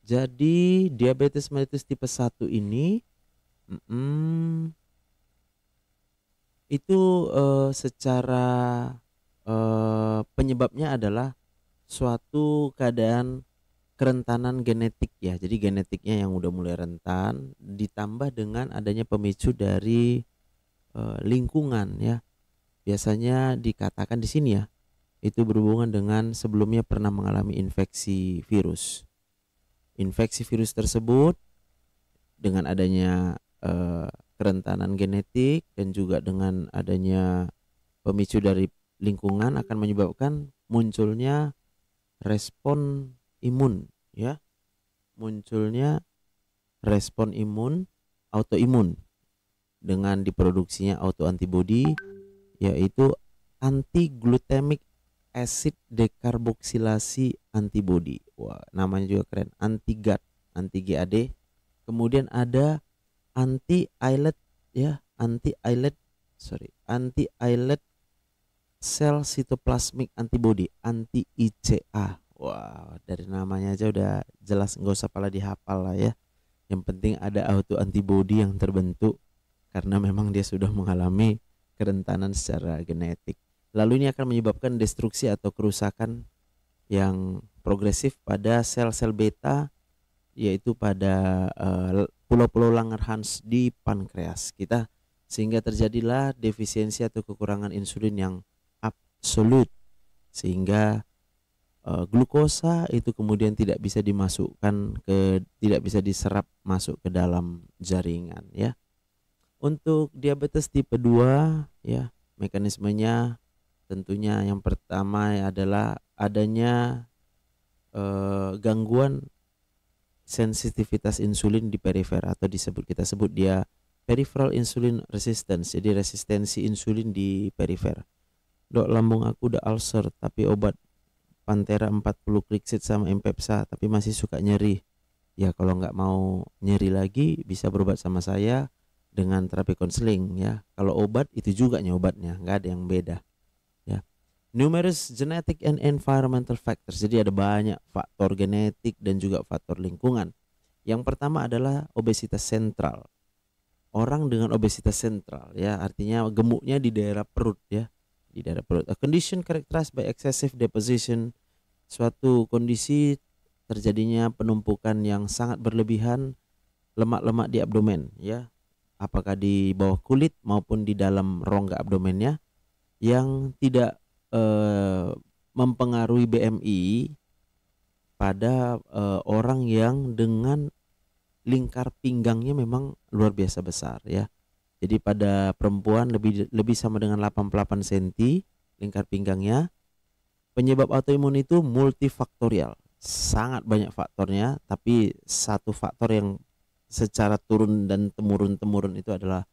Jadi diabetes mellitus tipe 1 ini mm, itu secara penyebabnya adalah suatu keadaan kerentanan genetik ya. Jadi genetiknya yang udah mulai rentan ditambah dengan adanya pemicu dari lingkungan ya. Biasanya dikatakan di sini ya, itu berhubungan dengan sebelumnya pernah mengalami infeksi virus. Infeksi virus tersebut dengan adanya kerentanan genetik dan juga dengan adanya pemicu dari lingkungan akan menyebabkan munculnya respon imun ya, munculnya respon imun autoimun dengan diproduksinya autoantibody, yaitu anti glutamic acid dekarboksilasi antibody. Wah, namanya juga keren, anti GAD, anti GAD. Kemudian ada anti islet ya, anti islet sel cytoplasmic antibody, anti ICA. Wah, dari namanya aja udah jelas, nggak usah pala dihafal lah ya. Yang penting ada auto antibody yang terbentuk karena memang dia sudah mengalami kerentanan secara genetik. Lalu ini akan menyebabkan destruksi atau kerusakan yang progresif pada sel-sel beta, yaitu pada pulau-pulau Langerhans di pankreas kita, sehingga terjadilah defisiensi atau kekurangan insulin yang absolut, sehingga glukosa itu kemudian tidak bisa tidak bisa diserap masuk ke dalam jaringan ya. Untuk diabetes tipe 2 ya, mekanismenya tentunya yang pertama adalah adanya gangguan sensitivitas insulin di perifer, atau kita sebut dia peripheral insulin resistance. Jadi resistensi insulin di perifer. Dok, lambung aku udah ulcer tapi obat Pantera 40 Clicit sama Impepsa tapi masih suka nyeri. Ya kalau nggak mau nyeri lagi bisa berobat sama saya dengan terapi konseling ya. Kalau obat itu juga obatnya, nggak ada yang beda ya. Numerous genetic and environmental factors. Jadi ada banyak faktor genetik dan juga faktor lingkungan. Yang pertama adalah obesitas sentral. Orang dengan obesitas sentral ya, artinya gemuknya di daerah perut ya, di daerah perut. A condition characterized by excessive deposition, suatu kondisi terjadinya penumpukan yang sangat berlebihan lemak-lemak di abdomen ya, apakah di bawah kulit maupun di dalam rongga abdomennya, yang tidak mempengaruhi BMI pada orang yang dengan lingkar pinggangnya memang luar biasa besar ya. Jadi pada perempuan lebih sama dengan 88 cm lingkar pinggangnya. Penyebab autoimun itu multifaktorial, sangat banyak faktornya, tapi satu faktor yang secara turun dan temurun itu adalah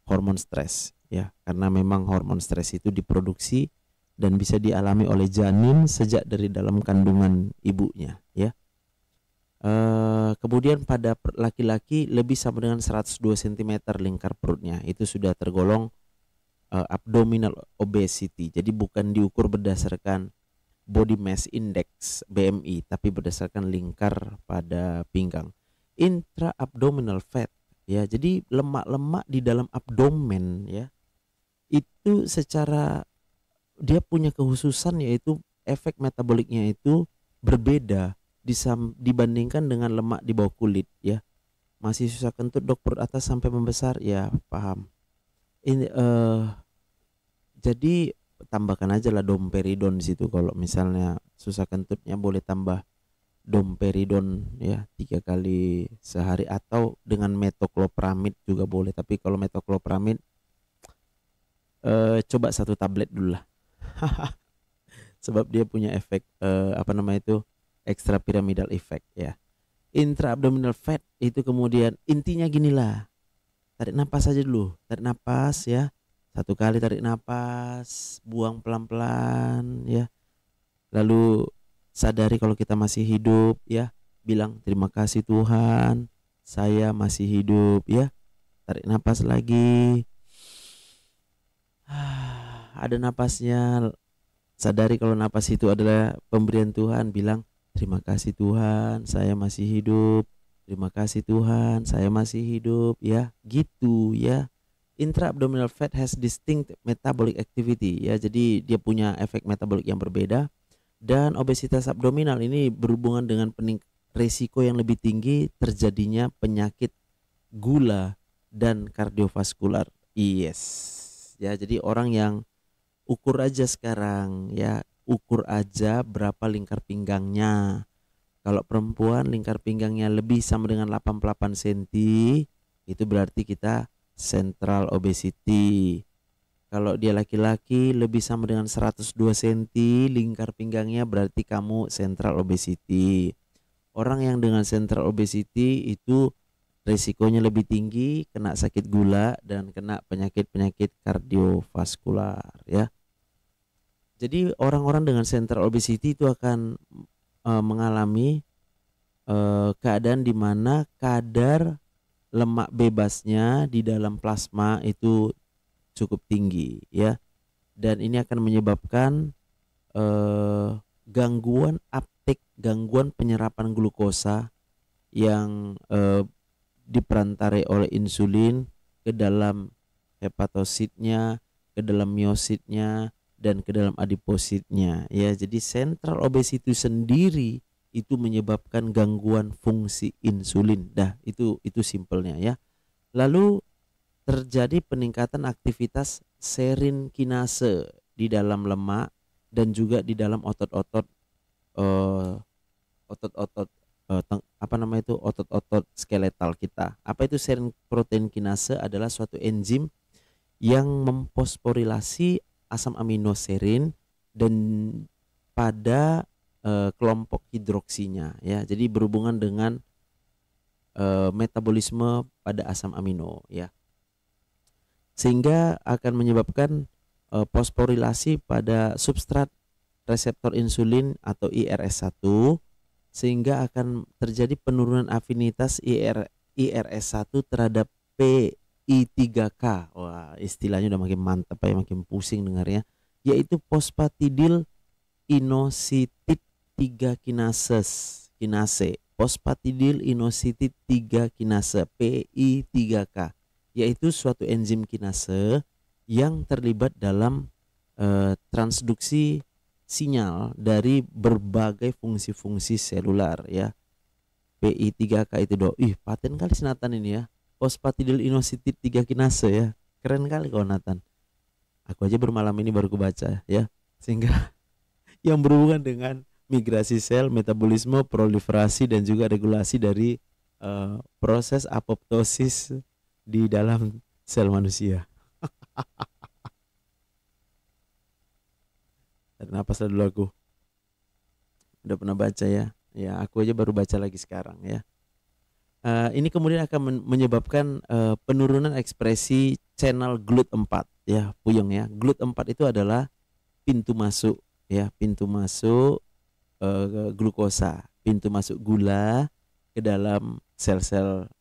hormon stres ya, karena memang hormon stres itu diproduksi dan bisa dialami oleh janin sejak dari dalam kandungan ibunya ya. Kemudian pada laki-laki lebih sama dengan 102 cm lingkar perutnya, itu sudah tergolong abdominal obesity. Jadi bukan diukur berdasarkan body mass index BMI, tapi berdasarkan lingkar pada pinggang. Intra abdominal fat ya, jadi lemak-lemak di dalam abdomen ya, itu secara dia punya kekhususan, yaitu efek metaboliknya itu berbeda dibandingkan dengan lemak di bawah kulit ya. Masih susah kentut dok, perut atas sampai membesar ya, paham. Ini jadi tambahkan aja lah domperidon di situ. Kalau misalnya susah kentutnya boleh tambah domperidon ya 3 kali sehari, atau dengan metoclopramid juga boleh. Tapi kalau metoclopramid coba 1 tablet dulu lah. Sebab dia punya efek extra pyramidal effect ya. Intra abdominal fat itu kemudian intinya gini lah. Tarik napas aja dulu, tarik napas ya. 1 kali tarik napas, buang pelan-pelan ya. Lalu sadari kalau kita masih hidup ya. Bilang terima kasih Tuhan, saya masih hidup ya. Tarik napas lagi. Ada napasnya. Sadari kalau napas itu adalah pemberian Tuhan. Bilang Terima kasih Tuhan, saya masih hidup. Terima kasih Tuhan, saya masih hidup, ya, gitu ya. Intra-abdominal fat has distinct metabolic activity, ya. Jadi dia punya efek metabolik yang berbeda, dan obesitas abdominal ini berhubungan dengan resiko yang lebih tinggi terjadinya penyakit gula dan kardiovaskular. Yes. Ya, jadi orang yang ukur aja sekarang ya, ukur aja berapa lingkar pinggangnya. Kalau perempuan lingkar pinggangnya lebih sama dengan 88 cm, itu berarti kita central obesity. Kalau dia laki-laki lebih sama dengan 102 cm lingkar pinggangnya, berarti kamu central obesity. Orang yang dengan central obesity itu risikonya lebih tinggi kena sakit gula dan kena penyakit-penyakit kardiovaskular, ya. Jadi orang-orang dengan central obesity itu akan mengalami keadaan di mana kadar lemak bebasnya di dalam plasma itu cukup tinggi, ya. Dan ini akan menyebabkan gangguan uptake, gangguan penyerapan glukosa yang diperantarai oleh insulin ke dalam hepatositnya, ke dalam miositnya, dan ke dalam adipositnya, ya. Jadi central obesity sendiri itu menyebabkan gangguan fungsi insulin. Dah, itu simpelnya, ya. Lalu terjadi peningkatan aktivitas serin kinase di dalam lemak dan juga di dalam otot-otot otot-otot skeletal kita. Apa itu serin protein kinase? Adalah suatu enzim yang memfosforilasi asam amino serin dan pada kelompok hidroksinya, ya. Jadi berhubungan dengan metabolisme pada asam amino, ya. Sehingga akan menyebabkan fosforilasi pada substrat reseptor insulin atau IRS1, sehingga akan terjadi penurunan afinitas IRS1 terhadap PI3K. Wah, istilahnya udah makin mantap ya, makin pusing dengarnya, yaitu fosfatidil inositid 3 kinase, fosfatidil inositid 3 kinase PI3K, yaitu suatu enzim kinase yang terlibat dalam transduksi sinyal dari berbagai fungsi-fungsi selular, ya. PI3K itu paten kali si Nathan ini, ya. Fosfatidil inositid 3 kinase, ya. Keren kali kau Nathan. Aku aja bermalam ini baru kubaca, ya. Sehingga yang berhubungan dengan migrasi sel, metabolisme, proliferasi, dan juga regulasi dari proses apoptosis di dalam sel manusia. Tarik napas dulu aku. Udah pernah baca, ya. Ya, aku aja baru baca lagi sekarang, ya. Ini kemudian akan menyebabkan penurunan ekspresi channel GLUT4, ya, Puyeng, ya. GLUT4 itu adalah pintu masuk, ya, pintu masuk glukosa, pintu masuk gula ke dalam sel-sel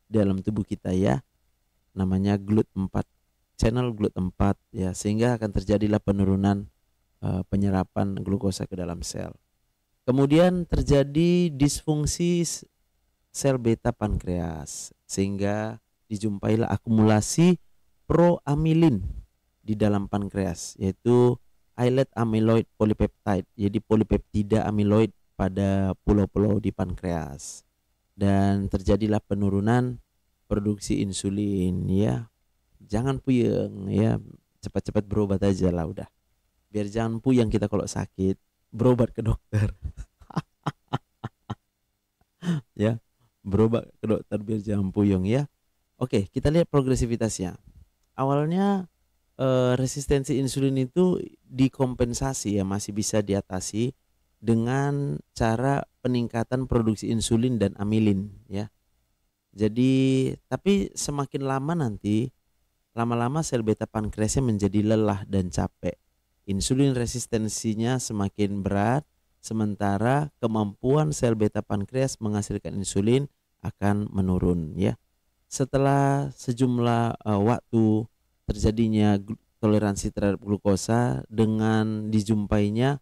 dalam tubuh kita, ya. Namanya GLUT4, channel GLUT4, ya, sehingga akan terjadilah penurunan penyerapan glukosa ke dalam sel. Kemudian terjadi disfungsi sel beta pankreas, sehingga dijumpailah akumulasi proamilin di dalam pankreas, yaitu islet amyloid polypeptide, jadi polipeptida amyloid pada pulau-pulau di pankreas, dan terjadilah penurunan produksi insulin, ya. Jangan puyeng, ya, cepat-cepat berobat aja lah udah, biar jangan puyeng kita kalau sakit, berobat ke dokter. Ya, berobat ke dokter biar jangan puyeng, ya. Oke, kita lihat progresivitasnya. Awalnya resistensi insulin itu dikompensasi, ya, masih bisa diatasi dengan cara peningkatan produksi insulin dan amilin, ya. Jadi tapi semakin lama nanti, lama-lama sel beta pankreasnya menjadi lelah dan capek. Insulin resistensinya semakin berat, sementara kemampuan sel beta pankreas menghasilkan insulin akan menurun, ya. Setelah sejumlah waktu terjadinya toleransi terhadap glukosa dengan dijumpainya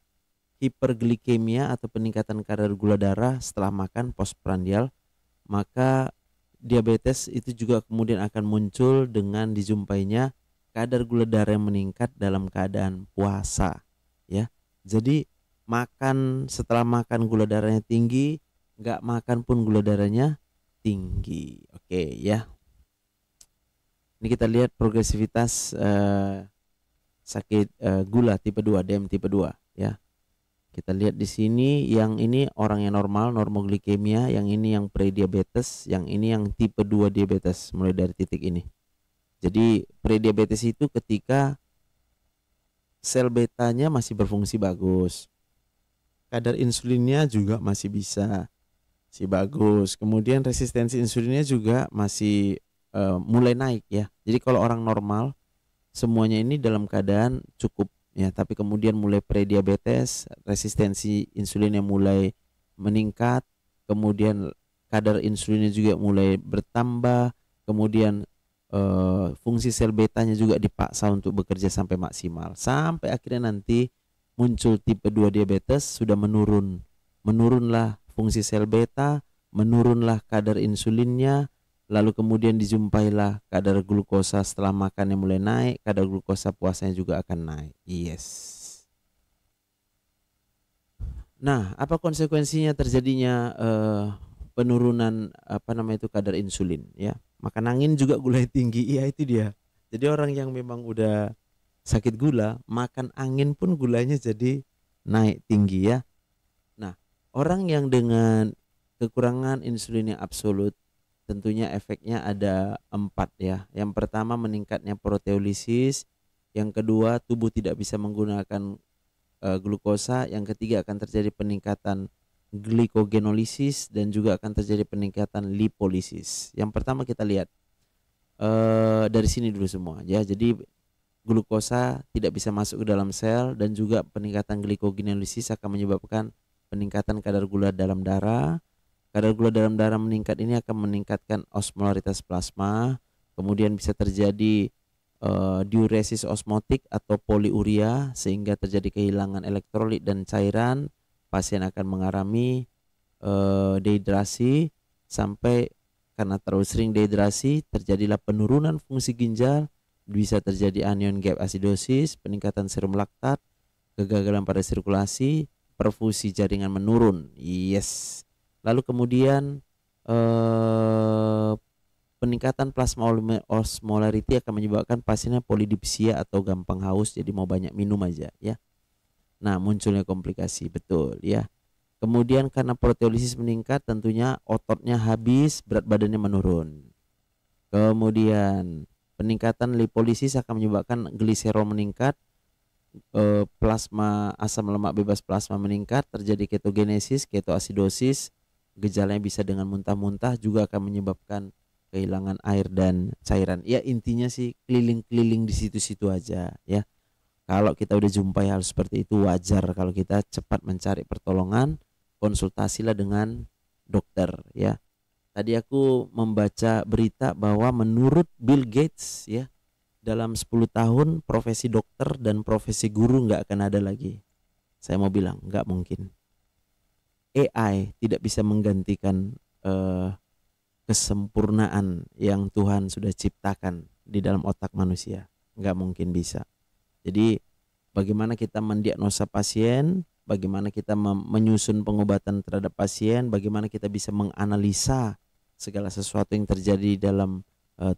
hiperglikemia atau peningkatan kadar gula darah setelah makan postprandial, maka diabetes itu juga kemudian akan muncul dengan dijumpainya kadar gula darah yang meningkat dalam keadaan puasa, ya. Jadi setelah makan gula darahnya tinggi, nggak makan pun gula darahnya tinggi. Oke ya. Ini kita lihat progresivitas sakit gula tipe 2, DM tipe 2 ya. Kita lihat di sini, yang ini orang yang normal, normoglikemia, yang ini yang prediabetes, yang ini yang tipe 2 diabetes mulai dari titik ini. Jadi prediabetes itu ketika sel betanya masih berfungsi bagus. Kadar insulinnya juga masih bagus. Kemudian resistensi insulinnya juga masih mulai naik ya. Jadi kalau orang normal semuanya ini dalam keadaan cukup ya, tapi kemudian mulai prediabetes, resistensi insulinnya mulai meningkat, kemudian kadar insulinnya juga mulai bertambah, kemudian fungsi sel betanya juga dipaksa untuk bekerja sampai maksimal, sampai akhirnya nanti muncul tipe 2 diabetes, sudah menurunlah fungsi sel beta, menurunlah kadar insulinnya, lalu kemudian dijumpailah kadar glukosa setelah makan yang mulai naik, kadar glukosa puasanya juga akan naik. Yes. Nah, apa konsekuensinya terjadinya penurunan kadar insulin ya? Makan angin juga gulanya tinggi. Iya, itu dia. Jadi orang yang memang udah sakit gula, makan angin pun gulanya jadi naik tinggi ya. Nah, orang yang dengan kekurangan insulin yang absolut, tentunya efeknya ada 4 ya. Yang pertama meningkatnya proteolisis, yang kedua tubuh tidak bisa menggunakan glukosa, yang ketiga akan terjadi peningkatan glikogenolisis dan juga akan terjadi peningkatan lipolisis. Yang pertama kita lihat dari sini dulu semua ya. Jadi glukosa tidak bisa masuk ke dalam sel dan juga peningkatan glikogenolisis akan menyebabkan peningkatan kadar gula dalam darah. Kadar gula dalam darah meningkat ini akan meningkatkan osmolaritas plasma, kemudian bisa terjadi diuresis osmotik atau poliuria sehingga terjadi kehilangan elektrolit dan cairan. Pasien akan mengalami dehidrasi sampai karena terlalu sering dehidrasi terjadilah penurunan fungsi ginjal, bisa terjadi anion gap acidosis, peningkatan serum laktat, kegagalan pada sirkulasi, perfusi jaringan menurun. Yes. Lalu kemudian peningkatan plasma osmolarity akan menyebabkan pasiennya polidipsia atau gampang haus, jadi mau banyak minum aja ya. Nah, munculnya komplikasi, betul ya. Kemudian karena proteolisis meningkat, tentunya ototnya habis, berat badannya menurun. Kemudian peningkatan lipolisis akan menyebabkan gliserol meningkat, plasma asam lemak bebas plasma meningkat, terjadi ketogenesis, ketoasidosis, gejalanya bisa dengan muntah-muntah, juga akan menyebabkan kehilangan air dan cairan. Ya intinya sih keliling-keliling di situ-situ aja ya. Kalau kita udah jumpai hal seperti itu, wajar kalau kita cepat mencari pertolongan, konsultasilah dengan dokter ya. Tadi aku membaca berita bahwa menurut Bill Gates ya, dalam 10 tahun profesi dokter dan profesi guru nggak akan ada lagi. Saya mau bilang nggak mungkin. AI tidak bisa menggantikan kesempurnaan yang Tuhan sudah ciptakan di dalam otak manusia. Nggak mungkin bisa. Jadi bagaimana kita mendiagnosa pasien, bagaimana kita menyusun pengobatan terhadap pasien, bagaimana kita bisa menganalisa segala sesuatu yang terjadi dalam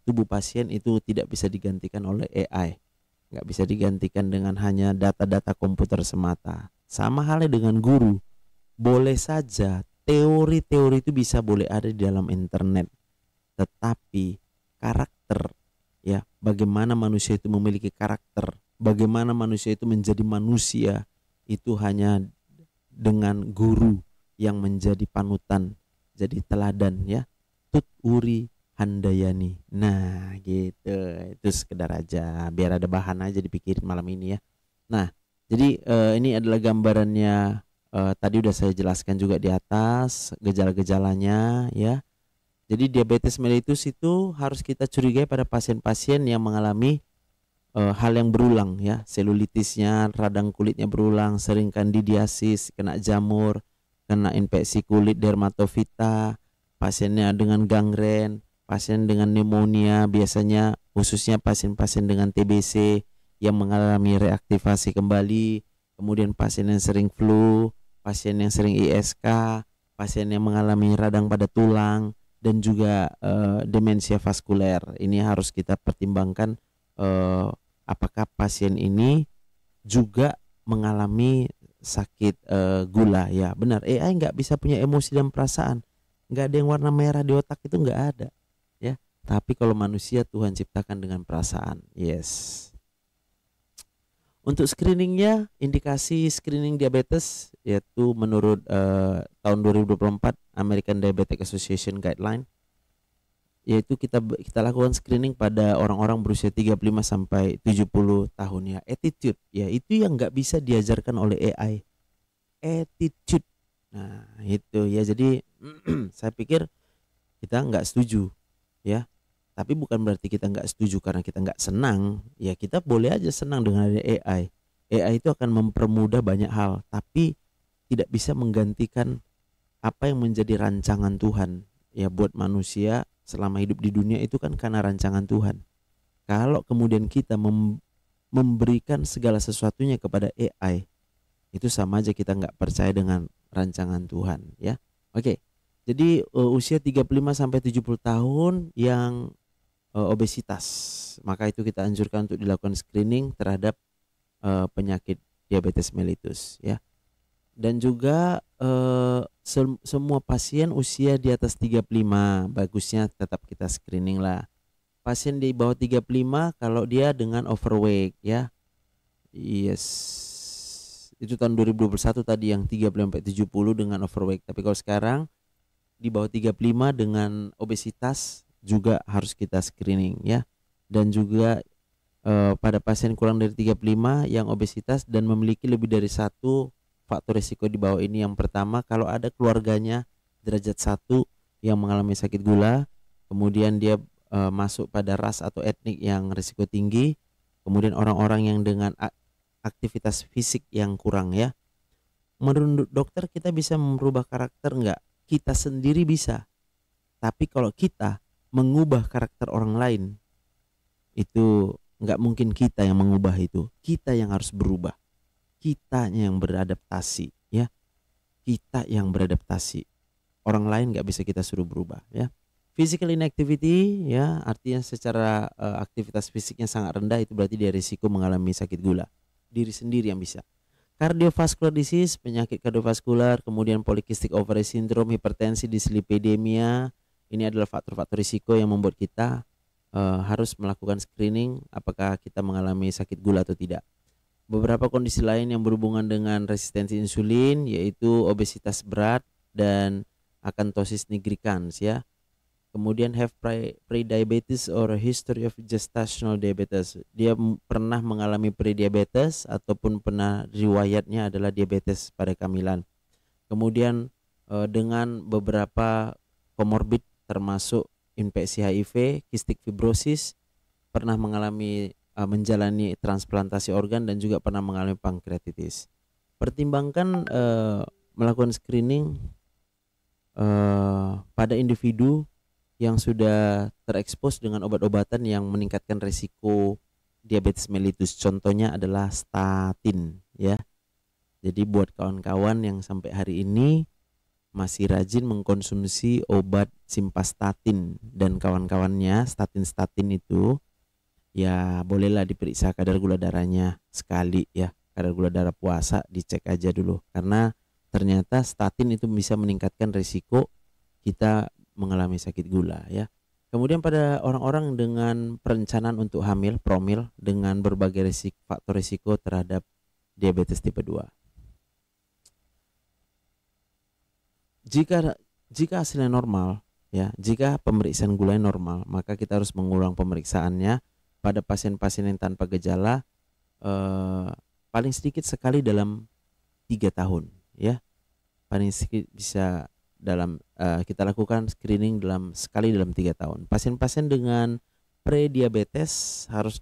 tubuh pasien, itu tidak bisa digantikan oleh AI. Nggak bisa digantikan dengan hanya data-data komputer semata. Sama halnya dengan guru. Boleh saja teori-teori itu bisa boleh ada di dalam internet, tetapi karakter ya, bagaimana manusia itu memiliki karakter, bagaimana manusia itu menjadi manusia, itu hanya dengan guru yang menjadi panutan, jadi teladan ya. Tut Uri Handayani. Nah gitu, itu sekedar aja biar ada bahan aja dipikirin malam ini ya. Nah jadi ini adalah gambarannya. Tadi udah saya jelaskan juga di atas gejala-gejalanya ya. Jadi diabetes mellitus itu harus kita curigai pada pasien-pasien yang mengalami hal yang berulang ya, selulitisnya, radang kulitnya berulang, sering kandidiasis, kena jamur, kena infeksi kulit dermatofita, pasiennya dengan gangren, pasien dengan pneumonia, biasanya khususnya pasien-pasien dengan TBC yang mengalami reaktivasi kembali, kemudian pasien yang sering flu, pasien yang sering ISK, pasien yang mengalami radang pada tulang, dan juga demensia vaskuler. Ini harus kita pertimbangkan eh, apakah pasien ini juga mengalami sakit gula. Ya benar, AI nggak bisa punya emosi dan perasaan, nggak ada yang warna merah di otak, itu nggak ada ya. Tapi kalau manusia Tuhan ciptakan dengan perasaan. Yes. Untuk screeningnya, indikasi screening diabetes yaitu menurut tahun 2024 American Diabetic Association Guideline, yaitu kita lakukan screening pada orang-orang berusia 35 sampai 70 tahun ya. Attitude ya, itu yang nggak bisa diajarkan oleh AI. Attitude. Nah, itu ya. Jadi saya pikir kita nggak setuju ya. Tapi bukan berarti kita nggak setuju karena kita nggak senang. Ya kita boleh aja senang dengan ada AI. AI itu akan mempermudah banyak hal, tapi tidak bisa menggantikan apa yang menjadi rancangan Tuhan ya buat manusia selama hidup di dunia. Itu kan karena rancangan Tuhan. Kalau kemudian kita memberikan segala sesuatunya kepada AI, itu sama aja kita nggak percaya dengan rancangan Tuhan ya. Oke. Jadi usia 35 sampai 70 tahun yang obesitas, maka itu kita anjurkan untuk dilakukan screening terhadap penyakit diabetes mellitus ya. Dan juga semua pasien usia di atas 35 bagusnya tetap kita screening lah. Pasien di bawah 35 kalau dia dengan overweight ya. Yes. Itu tahun 2021 tadi yang 30-70 dengan overweight. Tapi kalau sekarang di bawah 35 dengan obesitas juga harus kita screening ya. Dan juga pada pasien kurang dari 35 yang obesitas dan memiliki lebih dari satu faktor risiko di bawah ini. Yang pertama, kalau ada keluarganya derajat 1 yang mengalami sakit gula, kemudian dia masuk pada ras atau etnik yang risiko tinggi, kemudian orang-orang yang dengan aktivitas fisik yang kurang ya. Menurut dokter kita bisa merubah karakter enggak? Kita sendiri bisa. Tapi kalau kita mengubah karakter orang lain, itu enggak mungkin kita yang mengubah itu. Kita yang harus berubah. Kitanya yang beradaptasi ya. Kita yang beradaptasi. Orang lain nggak bisa kita suruh berubah ya. Physical inactivity ya, artinya secara aktivitas fisiknya sangat rendah, itu berarti dia risiko mengalami sakit gula. Diri sendiri yang bisa. Cardiovascular disease, penyakit kardiovaskular, kemudian polycystic ovary syndrome, hipertensi, dislipidemia, ini adalah faktor-faktor risiko yang membuat kita harus melakukan screening apakah kita mengalami sakit gula atau tidak. Beberapa kondisi lain yang berhubungan dengan resistensi insulin yaitu obesitas berat dan akantosis nigricans ya. Kemudian have pre-diabetes or a history of gestational diabetes. Dia pernah mengalami pre-diabetes ataupun pernah riwayatnya adalah diabetes pada kehamilan. Kemudian dengan beberapa komorbid termasuk infeksi HIV, kistik fibrosis, pernah mengalami menjalani transplantasi organ dan juga pernah mengalami pankreatitis. Pertimbangkan melakukan screening pada individu yang sudah terekspos dengan obat-obatan yang meningkatkan risiko diabetes mellitus. Contohnya adalah statin ya. Jadi buat kawan-kawan yang sampai hari ini masih rajin mengkonsumsi obat simvastatin dan kawan-kawannya, statin itu ya bolehlah diperiksa kadar gula darahnya sekali ya. Kadar gula darah puasa dicek aja dulu, karena ternyata statin itu bisa meningkatkan risiko kita mengalami sakit gula ya. Kemudian pada orang-orang dengan perencanaan untuk hamil, promil, dengan berbagai faktor risiko terhadap diabetes tipe 2. Jika hasilnya normal ya, jika pemeriksaan gulanya normal, maka kita harus mengulang pemeriksaannya pada pasien-pasien yang tanpa gejala paling sedikit sekali dalam 3 tahun ya. Paling sedikit bisa dalam kita lakukan screening sekali dalam 3 tahun. Pasien-pasien dengan prediabetes harus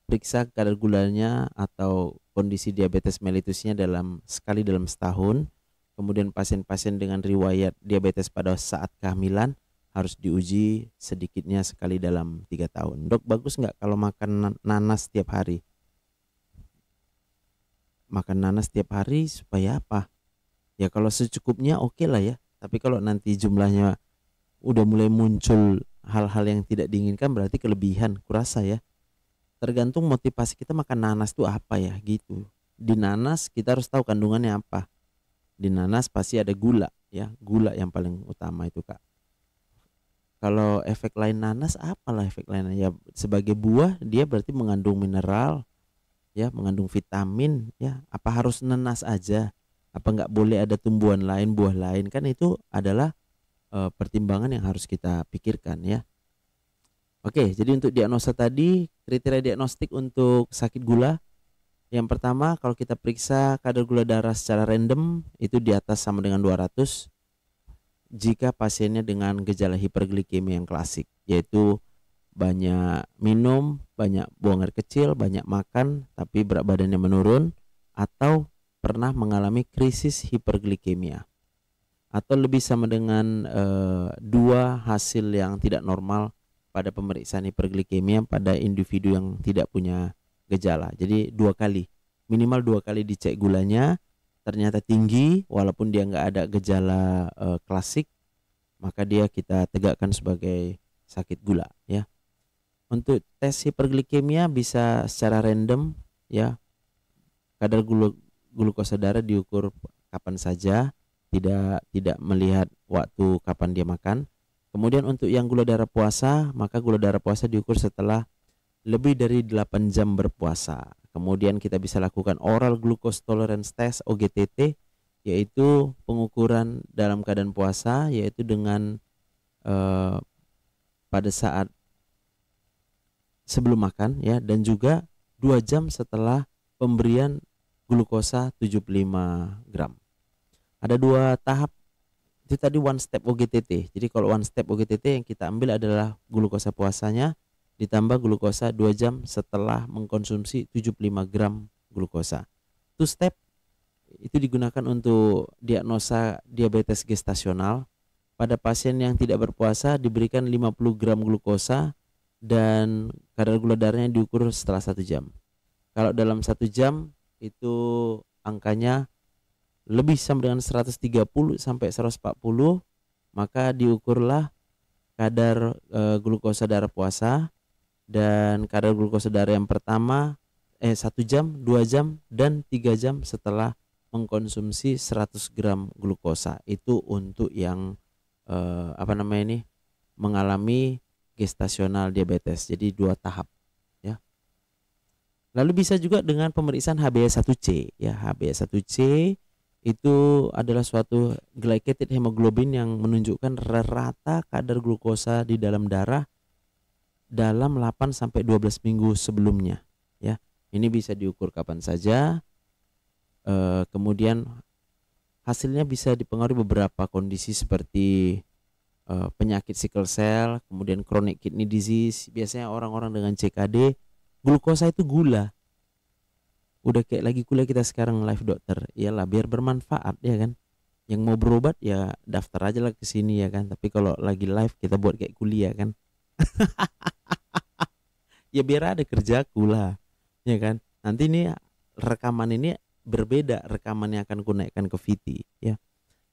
periksa kadar gulanya atau kondisi diabetes mellitusnya sekali dalam setahun. Kemudian pasien-pasien dengan riwayat diabetes pada saat kehamilan harus diuji sedikitnya sekali dalam 3 tahun. Dok, bagus nggak kalau makan nanas setiap hari? Makan nanas setiap hari supaya apa? Ya kalau secukupnya oke lah ya. Tapi kalau nanti jumlahnya udah mulai muncul hal-hal yang tidak diinginkan, berarti kelebihan, kurasa ya. Tergantung motivasi kita makan nanas tuh apa ya gitu. Di nanas kita harus tahu kandungannya apa. Di nanas pasti ada gula ya, gula yang paling utama itu Kak. Kalau efek lain nanas, apalah efek lainnya ya, sebagai buah dia berarti mengandung mineral ya, mengandung vitamin ya. Apa harus nanas aja? Apa nggak boleh ada tumbuhan lain, buah lain? Kan itu adalah pertimbangan yang harus kita pikirkan ya. Oke, jadi untuk diagnosa tadi, kriteria diagnostik untuk sakit gula. Yang pertama, kalau kita periksa kadar gula darah secara random itu di atas sama dengan 200 jika pasiennya dengan gejala hiperglikemia yang klasik, yaitu banyak minum, banyak buang air kecil, banyak makan tapi berat badannya menurun, atau pernah mengalami krisis hiperglikemia, atau lebih sama dengan dua hasil yang tidak normal pada pemeriksaan hiperglikemia pada individu yang tidak punya gejala. Jadi minimal 2 kali dicek gulanya, ternyata tinggi walaupun dia nggak ada gejala klasik, maka dia kita tegakkan sebagai sakit gula ya. Untuk tes hiperglikemia bisa secara random ya. Kadar glukosa darah diukur kapan saja, tidak melihat waktu kapan dia makan. Kemudian untuk yang gula darah puasa, maka gula darah puasa diukur setelah lebih dari 8 jam berpuasa. Kemudian kita bisa lakukan oral glucose tolerance test OGTT, yaitu pengukuran dalam keadaan puasa, yaitu dengan pada saat sebelum makan ya, dan juga 2 jam setelah pemberian glukosa 75 gram. Ada 2 tahap. Itu tadi one step OGTT. Jadi kalau one step OGTT yang kita ambil adalah glukosa puasanya ditambah glukosa 2 jam setelah mengkonsumsi 75 gram glukosa. Two step itu digunakan untuk diagnosa diabetes gestasional. Pada pasien yang tidak berpuasa diberikan 50 gram glukosa dan kadar gula darahnya diukur setelah 1 jam. Kalau dalam 1 jam itu angkanya lebih sama dengan 130 sampai 140, maka diukurlah kadar glukosa darah puasa dan kadar glukosa darah yang pertama 1 jam, 2 jam, dan 3 jam setelah mengkonsumsi 100 gram glukosa. Itu untuk yang mengalami gestasional diabetes. Jadi 2 tahap ya. Lalu bisa juga dengan pemeriksaan HbA1c ya. HbA1c itu adalah suatu glycated hemoglobin yang menunjukkan rata kadar glukosa di dalam darah dalam 8 sampai 12 minggu sebelumnya ya. Ini bisa diukur kapan saja. Kemudian hasilnya bisa dipengaruhi beberapa kondisi seperti penyakit sickle cell, kemudian chronic kidney disease. Biasanya orang-orang dengan CKD, glukosa itu gula. Udah kayak lagi kuliah kita sekarang live dokter, iyalah biar bermanfaat ya kan. Yang mau berobat ya daftar aja lah ke sini ya kan. Tapi kalau lagi live kita buat kayak kuliah kan. Ya biar ada kerjaku lah ya kan. Nanti ini rekaman ini berbeda, rekamannya akan kunaikkan ke VT ya.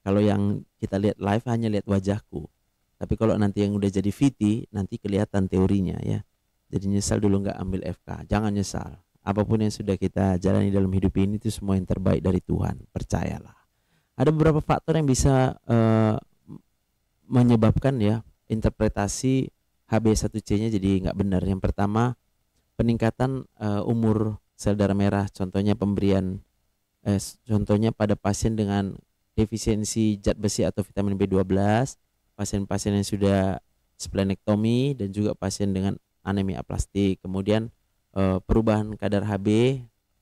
Kalau yang kita lihat live hanya lihat wajahku. Tapi kalau nanti yang udah jadi VT nanti kelihatan teorinya ya. Jadi nyesal dulu nggak ambil FK, jangan nyesal. Apapun yang sudah kita jalani dalam hidup ini itu semua yang terbaik dari Tuhan, percayalah. Ada beberapa faktor yang bisa menyebabkan ya interpretasi HbA1c-nya jadi nggak benar. Yang pertama, peningkatan umur sel darah merah. Contohnya contohnya pada pasien dengan defisiensi zat besi atau vitamin B12, pasien-pasien yang sudah splenektomi, dan juga pasien dengan anemia aplastik. Kemudian perubahan kadar Hb,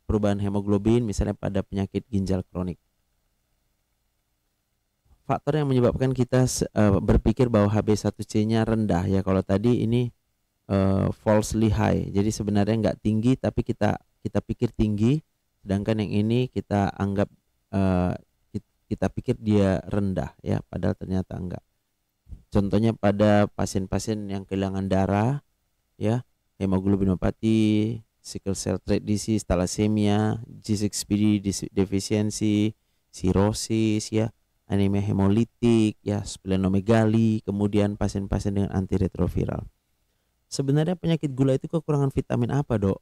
perubahan hemoglobin misalnya pada penyakit ginjal kronik. Faktor yang menyebabkan kita berpikir bahwa HbA1c-nya rendah ya, kalau tadi ini falsely high. Jadi sebenarnya nggak tinggi tapi kita pikir tinggi, sedangkan yang ini kita anggap eh, kita pikir dia rendah ya, padahal ternyata enggak. Contohnya pada pasien-pasien yang kehilangan darah ya, hemoglobinopati, sickle cell trait disease, thalassemia, G6PD deficiency, cirrhosis ya, anemia hemolitik ya, splenomegali, kemudian pasien-pasien dengan antiretroviral. Sebenarnya penyakit gula itu kekurangan vitamin apa, Dok?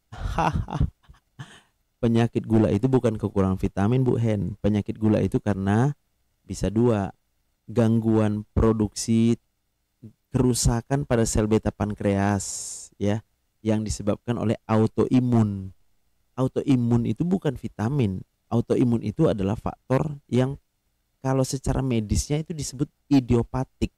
Penyakit gula itu bukan kekurangan vitamin, Bu Hen. Penyakit gula itu karena bisa dua, gangguan produksi, kerusakan pada sel beta pankreas ya, yang disebabkan oleh autoimun. Autoimun itu bukan vitamin. Autoimun itu adalah faktor yang kalau secara medisnya itu disebut idiopatik.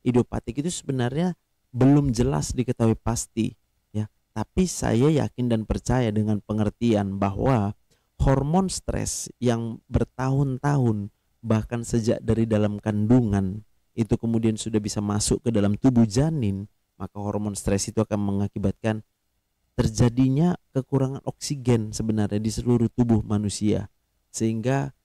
Idiopatik itu sebenarnya belum jelas diketahui pasti ya, tapi saya yakin dan percaya dengan pengertian bahwa hormon stres yang bertahun-tahun bahkan sejak dari dalam kandungan itu kemudian sudah bisa masuk ke dalam tubuh janin, maka hormon stres itu akan mengakibatkan terjadinya kekurangan oksigen sebenarnya di seluruh tubuh manusia, sehingga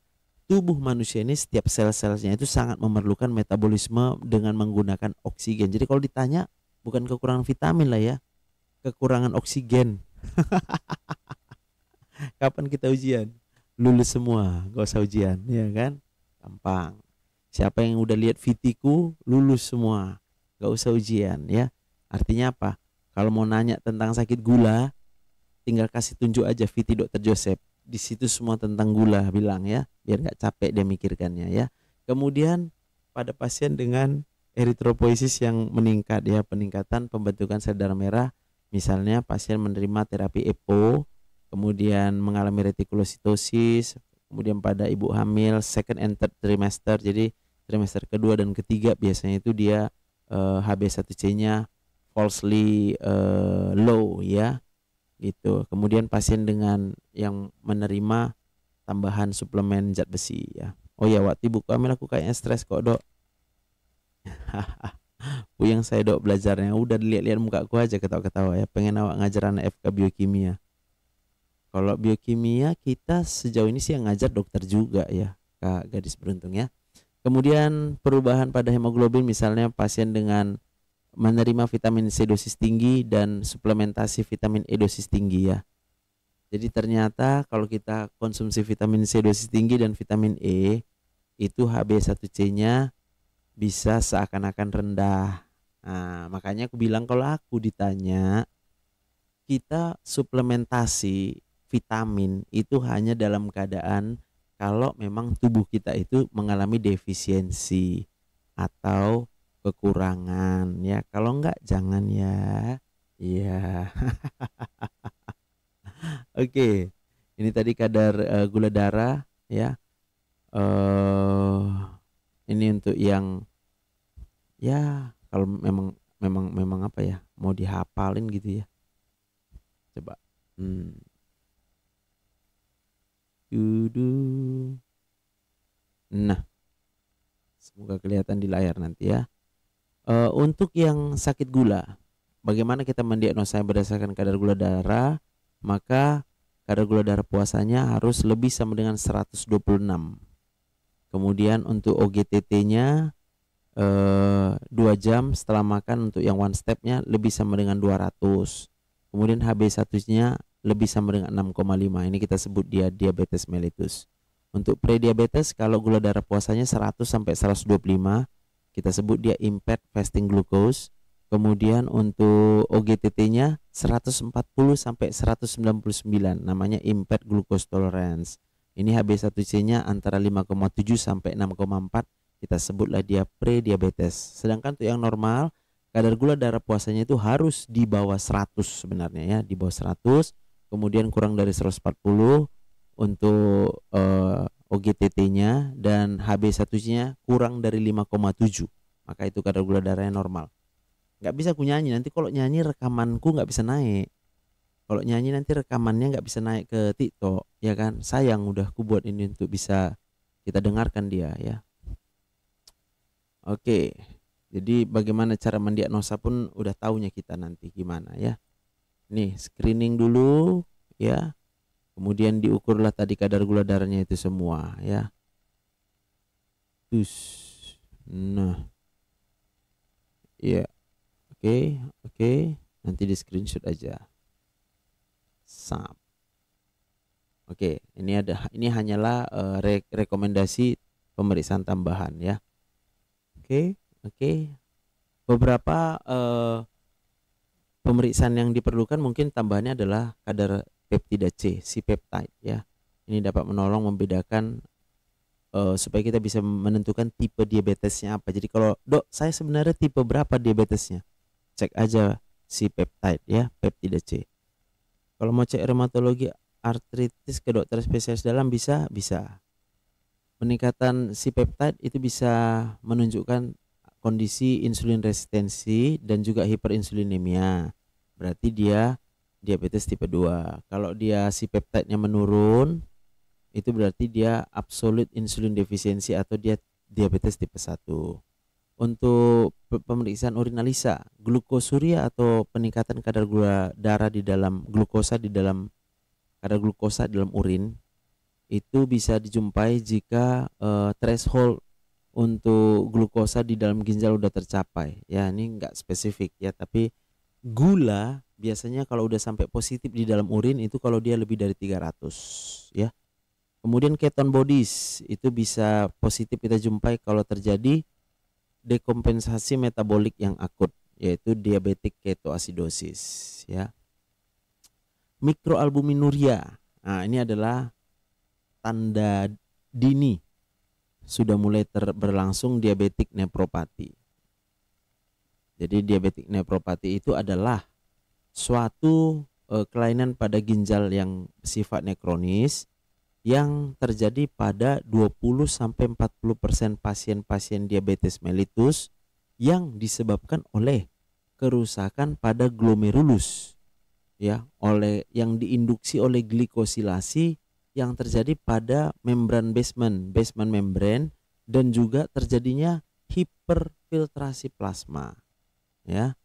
tubuh manusia ini setiap sel-selnya itu sangat memerlukan metabolisme dengan menggunakan oksigen. Jadi kalau ditanya, bukan kekurangan vitamin lah ya, kekurangan oksigen. Kapan kita ujian? Lulus semua, gak usah ujian, ya kan? Gampang. Siapa yang udah lihat VT-ku lulus semua, gak usah ujian ya. Artinya apa? Kalau mau nanya tentang sakit gula, tinggal kasih tunjuk aja VT Dr. Joseph. Di situ semua tentang gula bilang ya, biar gak capek dia mikirkannya ya. Kemudian pada pasien dengan eritropoiesis yang meningkat ya, peningkatan pembentukan sel darah merah, misalnya pasien menerima terapi EPO, kemudian mengalami retikulositosis, kemudian pada ibu hamil second and third trimester, jadi trimester kedua dan ketiga biasanya itu dia HB1C-nya falsely low ya gitu. Kemudian pasien dengan yang menerima tambahan suplemen zat besi ya. Oh ya, waktu ibu hamil aku kayaknya stres kok, Dok. Puyeng saya, Dok, belajarnya. Udah lihat-lihat muka aku aja ketawa-ketawa ya. Pengen awak ngajar anak FK biokimia. Kalau biokimia kita sejauh ini sih yang ngajar dokter juga ya, Kak gadis beruntung ya. Kemudian perubahan pada hemoglobin, misalnya pasien dengan menerima vitamin C dosis tinggi dan suplementasi vitamin E dosis tinggi ya. Jadi ternyata kalau kita konsumsi vitamin C dosis tinggi dan vitamin E, itu HB1C-nya bisa seakan-akan rendah. Nah, makanya aku bilang kalau aku ditanya, kita suplementasi vitamin itu hanya dalam keadaan kalau memang tubuh kita itu mengalami defisiensi atau kekurangan ya. Kalau enggak jangan ya. Iya. Oke. Ini tadi kadar gula darah ya. Ini untuk yang ya kalau memang apa ya, mau dihafalin gitu ya. Coba. Nah, semoga kelihatan di layar nanti ya. Untuk yang sakit gula, bagaimana kita mendiagnosa berdasarkan kadar gula darah? Maka kadar gula darah puasanya harus lebih sama dengan 126. Kemudian untuk OGTT-nya 2 jam setelah makan untuk yang one step-nya lebih sama dengan 200. Kemudian HB1-nya lebih sama dengan 6,5. Ini kita sebut dia diabetes mellitus. Untuk prediabetes, kalau gula darah puasanya 100 sampai 125, kita sebut dia impaired fasting glucose. Kemudian untuk OGTT-nya 140 sampai 199, namanya impaired glucose tolerance. Ini HB1C-nya antara 5,7 sampai 6,4, kita sebutlah dia prediabetes. Sedangkan untuk yang normal, kadar gula darah puasanya itu harus di bawah 100 sebenarnya ya, di bawah 100, kemudian kurang dari 140 untuk OGTT-nya, dan HB1C-nya kurang dari 5,7, maka itu kadar gula darahnya normal. Nggak bisa aku nyanyi, nanti kalau nyanyi rekamanku nggak bisa naik. Kalau nyanyi nanti rekamannya nggak bisa naik ke TikTok, ya kan? Sayang, udah aku buat ini untuk bisa kita dengarkan dia ya. Oke. Jadi bagaimana cara mendiagnosa pun udah taunya kita nanti gimana ya. Nih screening dulu ya. Kemudian diukurlah tadi kadar gula darahnya itu semua ya. Terus, nah, ya, oke, nanti di screenshot aja. Sam. Oke, ini hanyalah rekomendasi pemeriksaan tambahan ya. Oke. Beberapa pemeriksaan yang diperlukan mungkin tambahannya adalah kadar peptida C, si peptide ya. Ini dapat menolong membedakan supaya kita bisa menentukan tipe diabetesnya apa. Jadi kalau dok saya sebenarnya tipe berapa diabetesnya, cek aja si peptide ya, peptida C. Kalau mau cek reumatologi artritis ke dokter spesialis dalam bisa. Peningkatan si peptide itu bisa menunjukkan kondisi insulin resistensi dan juga hiperinsulinemia. Berarti dia diabetes tipe 2. Kalau dia si peptide-nya menurun, itu berarti dia absolute insulin defisiensi atau dia diabetes tipe 1. Untuk pemeriksaan urinalisa, glukosuria atau peningkatan kadar gula darah di dalam kadar glukosa dalam urin itu bisa dijumpai jika threshold untuk glukosa di dalam ginjal udah tercapai. Ya, ini enggak spesifik ya, tapi gula biasanya kalau udah sampai positif di dalam urin itu kalau dia lebih dari 300 ya. Kemudian ketone bodies itu bisa positif kita jumpai kalau terjadi dekompensasi metabolik yang akut, yaitu diabetic ketoacidosis ya. Mikroalbuminuria. Nah, ini adalah tanda dini sudah mulai berlangsung diabetik nefropati. Jadi diabetik nefropati itu adalah suatu kelainan pada ginjal yang sifatnya kronis yang terjadi pada 20-40% pasien-pasien diabetes mellitus yang disebabkan oleh kerusakan pada glomerulus ya, yang diinduksi oleh glikosilasi yang terjadi pada membran basement membran, dan juga terjadinya hiperfiltrasi plasma ya.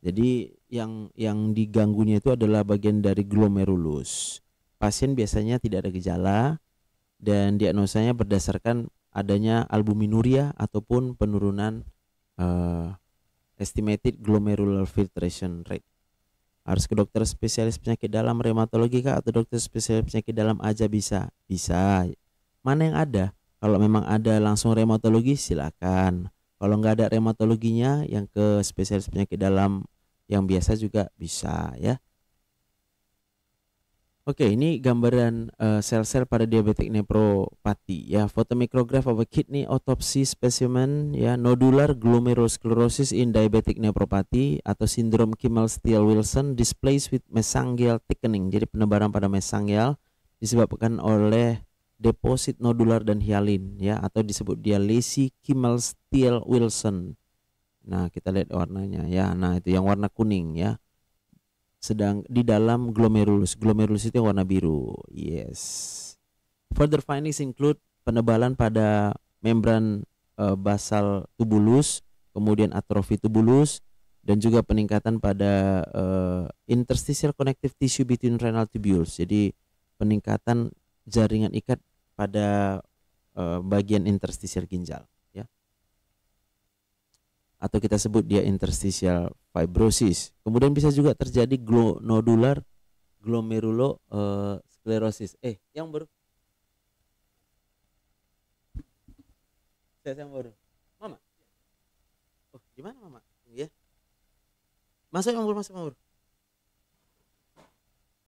Jadi yang diganggunya itu adalah bagian dari glomerulus. Pasien biasanya tidak ada gejala dan diagnosanya berdasarkan adanya albuminuria ataupun penurunan estimated glomerular filtration rate. Harus ke dokter spesialis penyakit dalam reumatologi kah atau dokter spesialis penyakit dalam aja bisa? Bisa. Mana yang ada? Kalau memang ada langsung reumatologi silakan. Kalau nggak ada reumatologinya yang ke spesialis penyakit dalam yang biasa juga bisa ya. Oke, ini gambaran sel-sel pada diabetic nephropathy ya. Photomicrograph of a kidney autopsy specimen ya, nodular glomerulosclerosis in diabetic nephropathy atau sindrom Kimmel-Steele-Wilson displays with mesangial thickening. Jadi penebaran pada mesangial disebabkan oleh deposit nodular dan hialin ya, atau disebut dia lesi Kimmel-Steele-Wilson. Nah, kita lihat warnanya ya. Nah, itu yang warna kuning ya. Sedang di dalam glomerulus itu yang warna biru. Yes. Further findings include penebalan pada membran basal tubulus, kemudian atrofi tubulus, dan juga peningkatan pada interstitial connective tissue between renal tubules. Jadi peningkatan jaringan ikat pada bagian interstisial ginjal ya. Atau kita sebut dia interstitial fibrosis. Kemudian bisa juga terjadi nodular glomerulosclerosis. Yang baru. Saya yang baru. Mama. Oh, gimana Mama? Ya. Masuk yang baru.